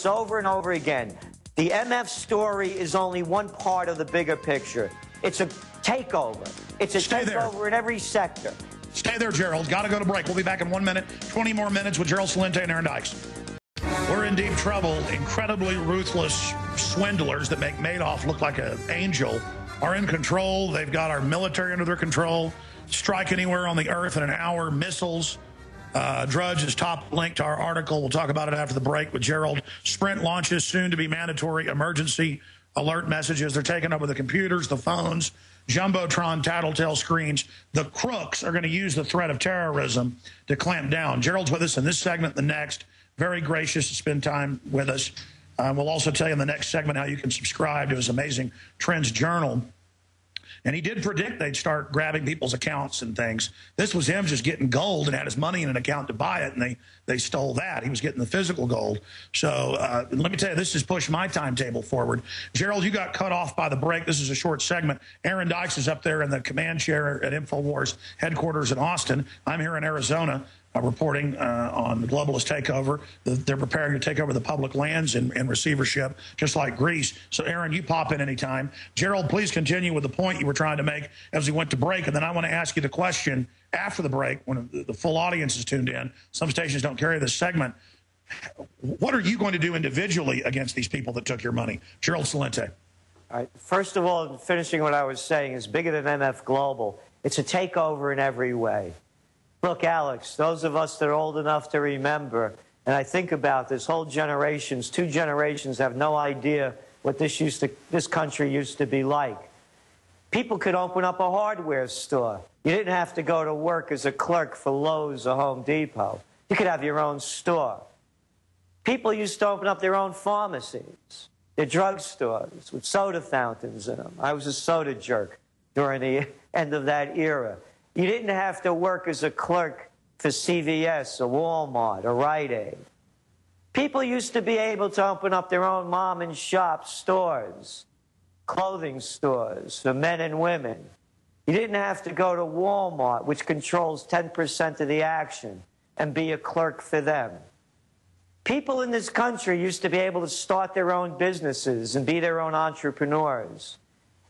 over and over again. The MF story is only one part of the bigger picture. It's a takeover. It's a takeover in every sector. Stay there, Gerald. Got to go to break. We'll be back in 1 minute, 20 more minutes with Gerald Celente and Aaron Dykes. We're in deep trouble. Incredibly ruthless swindlers that make Madoff look like an angel are in control. They've got our military under their control. Strike anywhere on the earth in an hour. Missiles. Drudge is top link to our article. We'll talk about it after the break with Gerald. Sprint launches soon to be mandatory emergency alert messages. They're taking over the computers, the phones, Jumbotron, tattletale screens. The crooks are going to use the threat of terrorism to clamp down. Gerald's with us in this segment, the next. Very gracious to spend time with us. We'll also tell you in the next segment how you can subscribe to his amazing Trends Journal. And he did predict they'd start grabbing people's accounts and things. This was him just getting gold and had his money in an account to buy it, and they stole that. He was getting the physical gold. So let me tell you, this has pushed my timetable forward. Gerald, you got cut off by the break. This is a short segment. Aaron Dykes is up there in the command chair at Infowars headquarters in Austin. I'm here in Arizona. Reporting on the globalist takeover. They're preparing to take over the public lands in receivership, just like Greece. So, Aaron, you pop in anytime. Gerald, please continue with the point you were trying to make as we went to break. And then I want to ask you the question after the break when the full audience is tuned in. Some stations don't carry this segment. What are you going to do individually against these people that took your money? Gerald Celente. All right. First of all, finishing what I was saying, is bigger than MF Global. It's a takeover in every way. Look, Alex, those of us that are old enough to remember, and I think about this, whole generations, 2 generations have no idea what this country used to be like. People could open up a hardware store. You didn't have to go to work as a clerk for Lowe's or Home Depot. You could have your own store. People used to open up their own pharmacies, their drugstores with soda fountains in them. I was a soda jerk during the end of that era. You didn't have to work as a clerk for CVS or Walmart or Rite Aid. People used to be able to open up their own mom and shop stores, clothing stores for men and women. You didn't have to go to Walmart, which controls 10% of the action, and be a clerk for them. People in this country used to be able to start their own businesses and be their own entrepreneurs.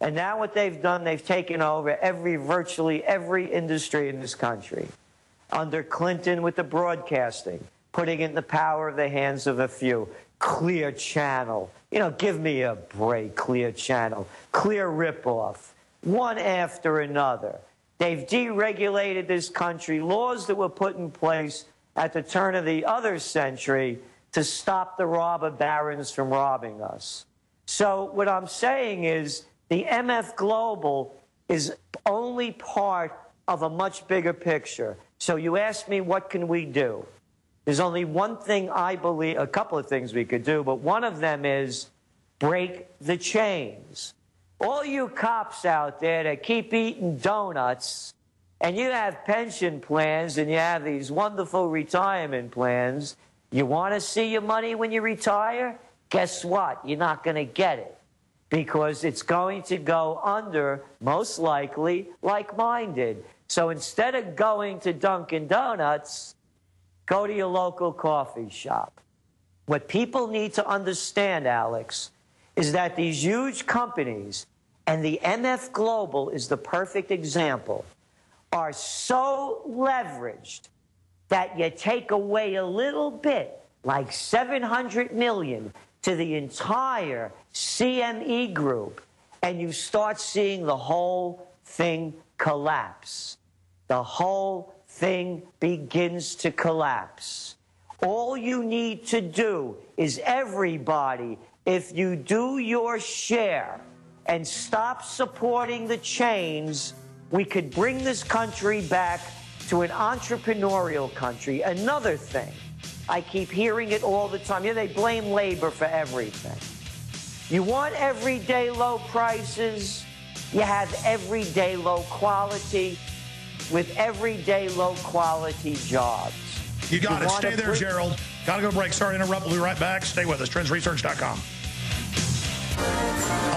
And now what they've done, they've taken over virtually every industry in this country. Under Clinton with the broadcasting, putting it in the power of the hands of a few. Clear Channel. You know, give me a break, Clear Channel. Clear ripoff. One after another. They've deregulated this country. Laws that were put in place at the turn of the other century to stop the robber barons from robbing us. So what I'm saying is, the MF Global is only part of a much bigger picture. So you ask me, what can we do? There's only one thing I believe, a couple of things we could do, but one of them is break the chains. All you cops out there that keep eating donuts, and you have pension plans, and you have these wonderful retirement plans, you want to see your money when you retire? Guess what? You're not going to get it. Because it's going to go under, most likely, like mine did. So instead of going to Dunkin' Donuts, go to your local coffee shop. What people need to understand, Alex, is that these huge companies, and the MF Global is the perfect example, are so leveraged that you take away a little bit, like $700 million, to the entire CME group, and you start seeing the whole thing collapse. The whole thing begins to collapse. All you need to do is, everybody, if you do your share and stop supporting the chains, we could bring this country back to an entrepreneurial country. Another thing, I keep hearing it all the time. You know, they blame labor for everything. You want everyday low prices, you have everyday low quality with everyday low quality jobs. You got it. Stay there, Gerald. Got to go break. Sorry to interrupt. We'll be right back. Stay with us. TrendsResearch.com.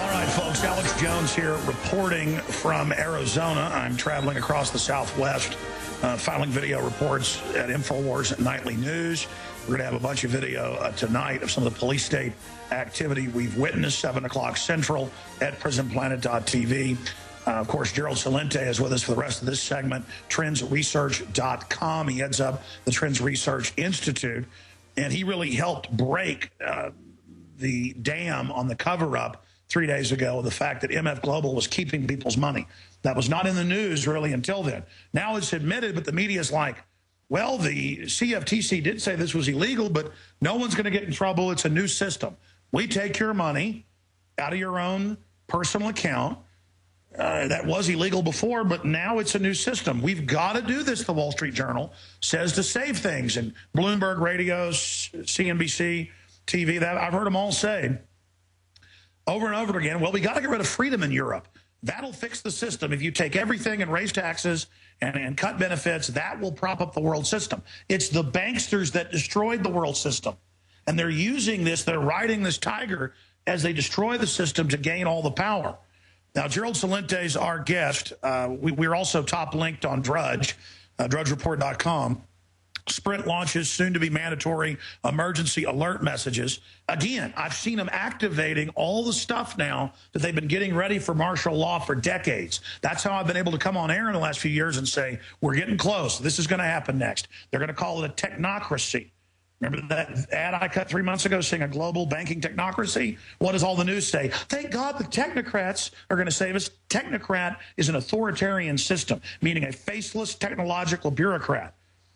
All right, folks. Alex Jones here reporting from Arizona. I'm traveling across the Southwest, filing video reports at Infowars Nightly News. We're going to have a bunch of video tonight of some of the police state activity we've witnessed, 7 o'clock Central at Prisonplanet.tv. Of course, Gerald Celente is with us for the rest of this segment, trendsresearch.com. He heads up the Trends Research Institute, and he really helped break the dam on the cover-up 3 days ago, the fact that MF Global was keeping people's money. That was not in the news really until then. Now it's admitted, but the media is like, well, the CFTC did say this was illegal, but no one's going to get in trouble. It's a new system. We take your money out of your own personal account. That was illegal before, but now it's a new system. We've got to do this, the Wall Street Journal says, to save things. And Bloomberg Radio, CNBC, TV, that I've heard them all say over and over again, well, we got to get rid of freedom in Europe. That'll fix the system. If you take everything and raise taxes and cut benefits, that will prop up the world system. It's the banksters that destroyed the world system. And they're using this, they're riding this tiger as they destroy the system to gain all the power. Now, Gerald Celente is our guest. We're also top linked on Drudge, drudgereport.com. Sprint launches soon to be mandatory emergency alert messages. Again, I've seen them activating all the stuff now that they've been getting ready for martial law for decades. That's how I've been able to come on air in the last few years and say, we're getting close. This is going to happen next. They're going to call it a technocracy. Remember that ad I cut 3 months ago saying a global banking technocracy? What does all the news say? Thank God the technocrats are going to save us. Technocrat is an authoritarian system, meaning a faceless technological bureaucrat.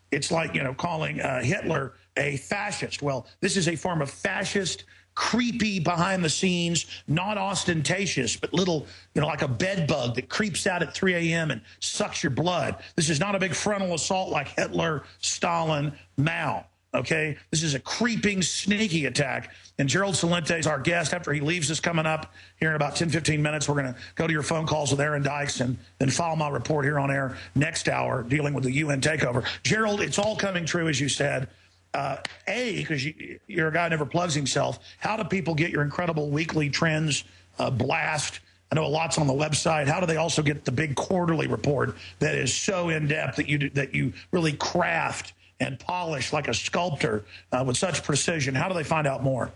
It's like, you know, calling Hitler a fascist. Well, this is a form of fascist, creepy, behind the scenes, not ostentatious, but little, you know, like a bed bug that creeps out at 3 a.m. and sucks your blood. This is not a big frontal assault like Hitler, Stalin, Mao. Okay, this is a creeping, sneaky attack. And Gerald Celente is our guest. After he leaves us coming up here in about 10, 15 minutes, we're going to go to your phone calls with Aaron Dykes and then file my report here on air next hour dealing with the UN takeover. Gerald, it's all coming true, as you said. Because you're a guy who never plugs himself, how do people get your incredible weekly trends blast? I know a lot's on the website. How do they also get the big quarterly report that is so in-depth that you really craft and polish like a sculptor with such precision? How do they find out more?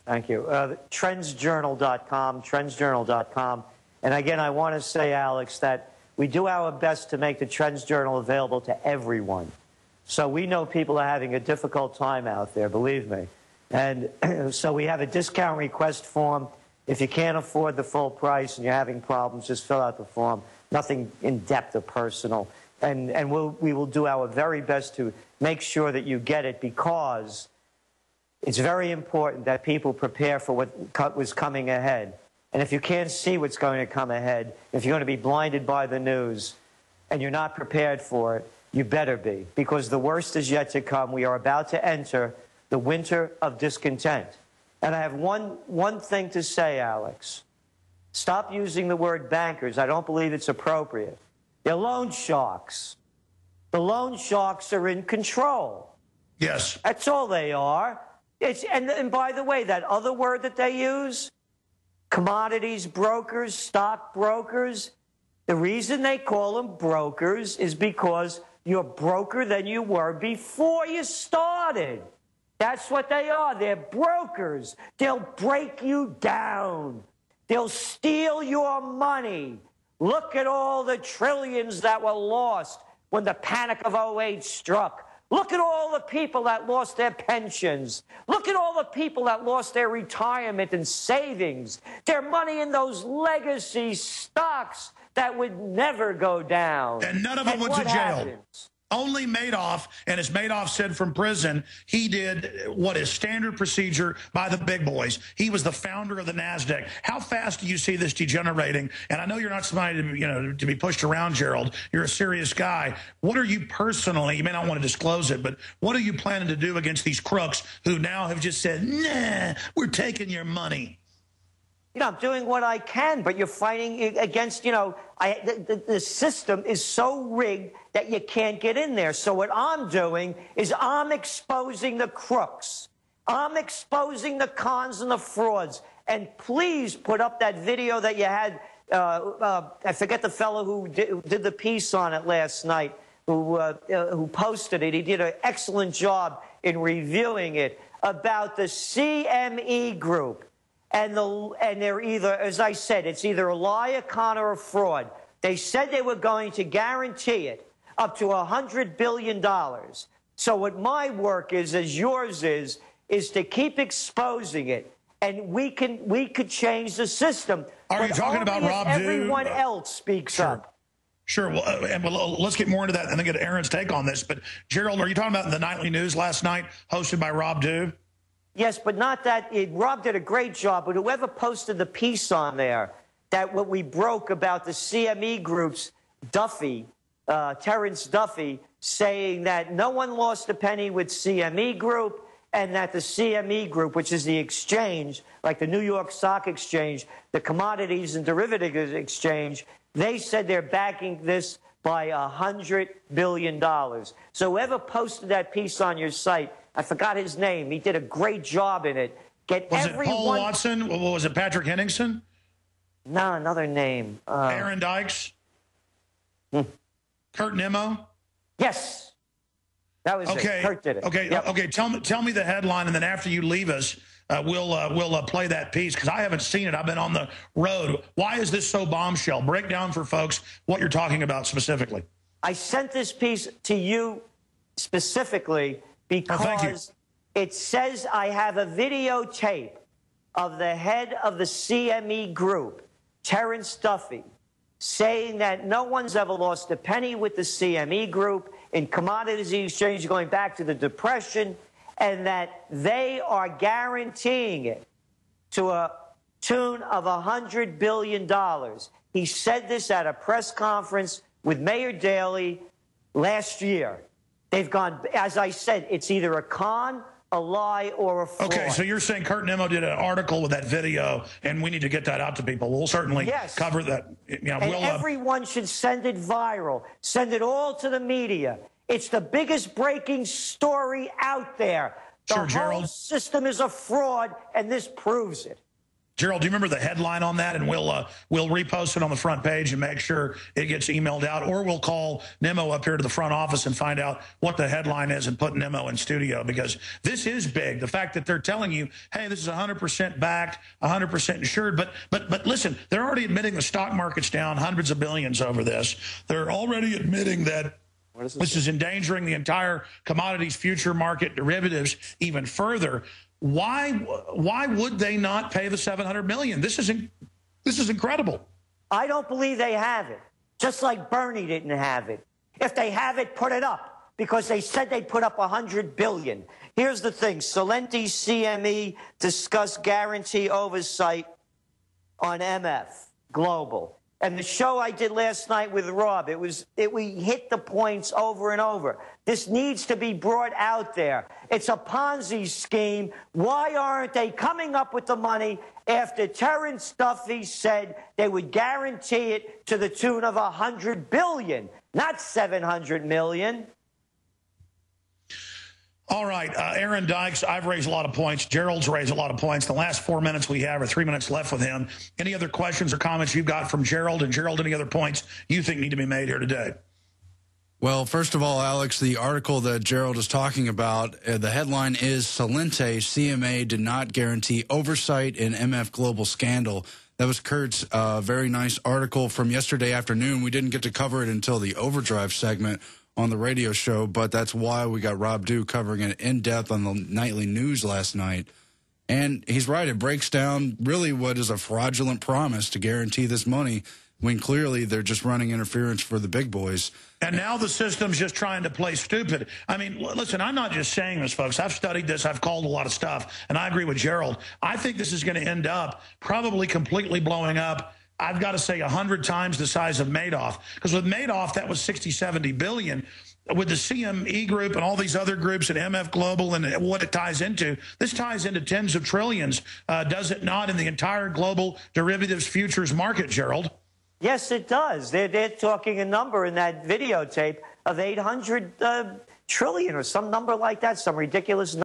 Thank you. Trendsjournal.com, trendsjournal.com. And again, I want to say, Alex, that we do our best to make the Trends Journal available to everyone. So we know people are having a difficult time out there, believe me. And so we have a discount request form. If you can't afford the full price and you're having problems, just fill out the form. Nothing in-depth or personal. And we will do our very best to make sure that you get it, because it's very important that people prepare for what was coming ahead. And if you can't see what's going to come ahead, if you're going to be blinded by the news and you're not prepared for it, you better be, because the worst is yet to come. We are about to enter the winter of discontent. And I have one thing to say, Alex. Stop using the word bankers. I don't believe it's appropriate. They're loan sharks. The loan sharks are in control. Yes. That's all they are. And by the way, that other word that they use, commodities brokers, stock brokers, the reason they call them brokers is because you're broker than you were before you started. That's what they are. They're brokers. They'll break you down. They'll steal your money. Look at all the trillions that were lost when the panic of '08 struck. Look at all the people that lost their pensions. Look at all the people that lost their retirement and savings, their money in those legacy stocks that would never go down. And none of them went to jail. Happens? Only Madoff, and as Madoff said from prison, he did what is standard procedure by the big boys. He was the founder of the NASDAQ. How fast do you see this degenerating? And I know you're not somebody to be pushed around, Gerald. You're a serious guy. What are you personally, you may not want to disclose it, but what are you planning to do against these crooks who now have just said, nah, we're taking your money? I'm doing what I can, but you're fighting against, the system is so rigged that you can't get in there. So what I'm doing is I'm exposing the crooks. I'm exposing the cons and the frauds. And please put up that video that you had. I forget the fellow who did the piece on it last night, who posted it. He did an excellent job in reviewing it about the CME group. And they're either, as I said, it's either a lie, a con, or a fraud. They said they were going to guarantee it up to $100 billion. So what my work is, as yours is to keep exposing it. And we could change the system. Are you talking about Rob Dew? Everyone else speaks up. Sure. Well, let's get more into that and then get Aaron's take on this. But, Gerald, are you talking about the nightly news last night hosted by Rob Dew? Yes, but not that. Rob did a great job, but whoever posted the piece on there, that what we broke about the CME groups, Duffy, Terrence Duffy, saying that no one lost a penny with CME Group, and that the CME Group, which is the exchange, like the New York Stock Exchange, the Commodities and Derivatives Exchange, they said they're backing this by $100 billion. So whoever posted that piece on your site, I forgot his name. He did a great job in it. Was it Paul Watson? Was it Patrick Henningsen? No, another name. Aaron Dykes? Kurt Nimmo? Yes. That was it. Kurt did it. Okay. Yep. Okay. Tell me the headline, and then after you leave us, we'll play that piece because I haven't seen it. I've been on the road. Why is this so bombshell? Break down for folks what you're talking about specifically. I sent this piece to you specifically because it says I have a videotape of the head of the CME Group, Terrence Duffy, saying that no one's ever lost a penny with the CME Group in commodities exchange going back to the Depression, and that they are guaranteeing it to a tune of $100 billion. He said this at a press conference with Mayor Daley last year. They've gone, as I said, it's either a con, a lie, or a fraud. Okay, so you're saying Kurt Nimmo did an article with that video, and we need to get that out to people. We'll certainly cover that. You know, and everyone should send it viral. Send it all to the media. It's the biggest breaking story out there. The whole system is a fraud, and this proves it. Gerald, do you remember the headline on that? And we'll repost it on the front page and make sure it gets emailed out. Or we'll call Nimmo up here to the front office and find out what the headline is and put Nimmo in studio, because this is big. The fact that they're telling you, hey, this is 100% backed, 100% insured. But listen, they're already admitting the stock market's down hundreds of billions over this. They're already admitting that this is endangering the entire commodities future market derivatives even further. Why would they not pay the $700 million? This is incredible. I don't believe they have it. Just like Bernie didn't have it. If they have it, put it up, because they said they'd put up $100 billion. Here's the thing: Celente CME discussed guarantee oversight on MF Global. And the show I did last night with Rob, we hit the points over and over. This needs to be brought out there. It's a Ponzi scheme. Why aren't they coming up with the money after Terrence Duffy said they would guarantee it to the tune of $100 billion, not $700 million? All right, Aaron Dykes, I've raised a lot of points. Gerald's raised a lot of points. The last 4 minutes we have, or 3 minutes left with him. Any other questions or comments you've got from Gerald? And Gerald, any other points you think need to be made here today? Well, first of all, Alex, the article that Gerald is talking about, the headline is Celente CMA did not guarantee oversight in MF Global scandal. That was Kurt's very nice article from yesterday afternoon. We didn't get to cover it until the Overdrive segment on the radio show, but that's why we got Rob Dew covering it in depth on the nightly news last night. And he's right. It breaks down really what is a fraudulent promise to guarantee this money when clearly they're just running interference for the big boys. And now the system's just trying to play stupid. I mean, listen, I'm not just saying this, folks. I've studied this. I've called a lot of stuff, and I agree with Gerald. I think this is going to end up probably completely blowing up. I've got to say 100 times the size of Madoff, because with Madoff, that was 60, 70 billion. With the CME Group and all these other groups and MF Global and what it ties into, this ties into tens of trillions, does it not, in the entire global derivatives futures market, Gerald? Yes, it does. They're talking a number in that videotape of 800 trillion or some number like that, some ridiculous number.